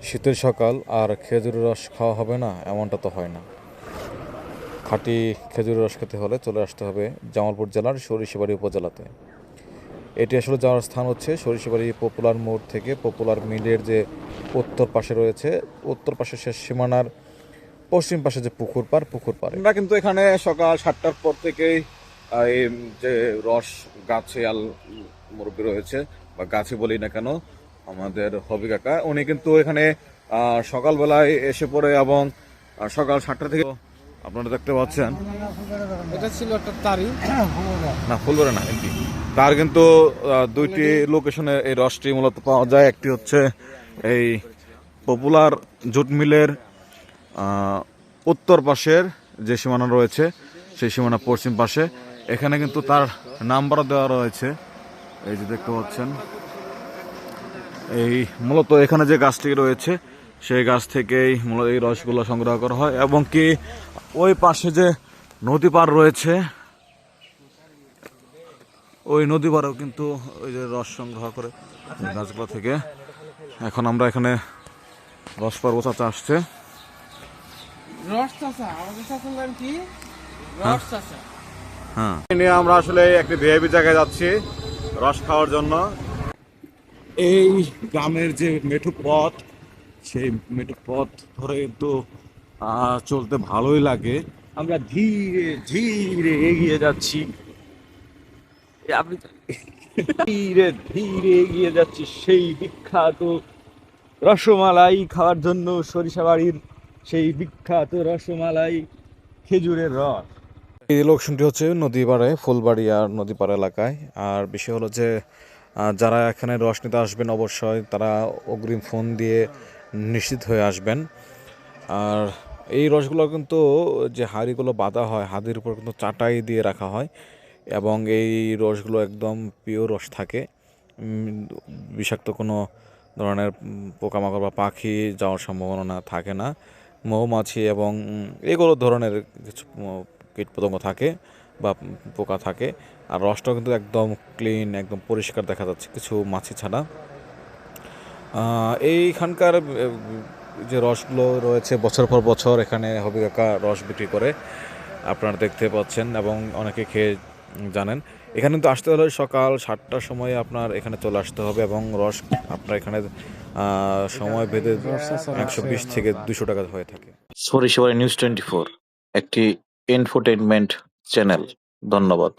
শীতের সকাল আর খেজুরের রস খাওয়া হবে না এমনটা তো হয় না। খাঁটি খেজুরের রস খেতে হলে চলে আসতে হবে জামালপুর জেলার সরিষাবাড়ি উপজেলাতে। এটি আসলে যাওয়ার স্থান হচ্ছে সরিষাবাড়ি পপুলার মোড় থেকে পপুলার মিলের যে উত্তর পাশে রয়েছে, উত্তর পাশে শেষ সীমানার পশ্চিম পাশে যে পুকুর পাড়ে। আমরা কিন্তু এখানে সকাল 7টার পর থেকেই এই যে রস গাছে মুরব্বী রয়েছে বা গাছে বলি না কেন, আমাদের হবি কাকা উনি কিন্তু এখানে সকালবেলায় এসে পড়ে এবং সকাল 7টা থেকে আপনারা দেখতে পাচ্ছেন। এটা ছিল একটা তারি না, ফুলবাড়ি না, এমপি। তার কিন্তু দুইটি লোকেশনে এই রসটি মূলত পাওয়া যায়। একটি হচ্ছে এই পপুলার জুট মিলের উত্তর পাশের যে সীমানা রয়েছে সেই সীমানা পশ্চিম পাশে। এখানে কিন্তু তার নাম্বার দেওয়া রয়েছে, এই যে দেখতে পাচ্ছেন। এই মূলত এখানে যে গাছটি রয়েছে সেই গাছ থেকেই মূলত এই রসগুলো সংগ্রহ করা হয়, এবং কি ওই পাশে যে নদী পার রয়েছে ওই নদী পাড়েও কিন্তু ওই যে রস সংগ্রহ করে গাছগুলো থেকে। এখন আমরা এখানে রস পারবো, চাচা আসছে। রস চাচা, আমাদের চাচার নাম কি? রস চাচা। হ্যাঁ, নিয়ে আমরা আসলে একটি ভিআইপি জায়গায় যাচ্ছি রস খাওয়ার জন্য। এই গ্রামের যে মেঠো পথ, সেই মেঠো পথ ধরে কিন্তু চলতে ভালোই লাগে। আমরা ধীরে ধীরে এগিয়ে যাচ্ছি, ধীরে ধীরে এগিয়ে যাচ্ছি সেই বিখ্যাত রসমালাই খাওয়ার জন্য। সরিষাবাড়ির সেই বিখ্যাত রসমালাই, খেজুরের রস। এই লোকেশনটি হচ্ছে নদী পাড়ে, ফুলবাড়ি আর নদী পাড় এলাকায়। আর বিষয় হলো যে যারা এখানে রস নিতে আসবেন অবশ্যই তারা অগ্রিম ফোন দিয়ে নিশ্চিত হয়ে আসবেন। আর এই রসগুলো কিন্তু যে হাঁড়িগুলো বাঁধা হয়, হাঁড়ির উপর কিন্তু চাটাই দিয়ে রাখা হয়, এবং এই রসগুলো একদম পিওর রস থাকে। বিষাক্ত কোনো ধরনের পোকামাকড় বা পাখি যাওয়ার সম্ভাবনা থাকে না। মৌমাছি এবং এগুলো ধরনের কিছু কীটপতঙ্গ থাকে বা পোকা থাকে। আর রসটাও কিন্তু একদম ক্লিন, একদম পরিষ্কার দেখা যাচ্ছে, কিছু মাছি ছাড়া। এইখানকার যে রসগুলো রয়েছে বছর পর বছর এখানে হবি কাকা রস বিক্রি করে, আপনারা দেখতে পাচ্ছেন এবং অনেকে খেয়ে জানেন। এখানে কিন্তু আসতে হলে সকাল 7টার সময় আপনার এখানে চলে আসতে হবে, এবং রস আপনার এখানে সময় ভেদে 120 থেকে 200 টাকা হয়ে থাকে। সরিষাবাড়ি নিউজ 24 একটি এনফোটেইনমেন্ট চ্যানেল। ধন্যবাদ।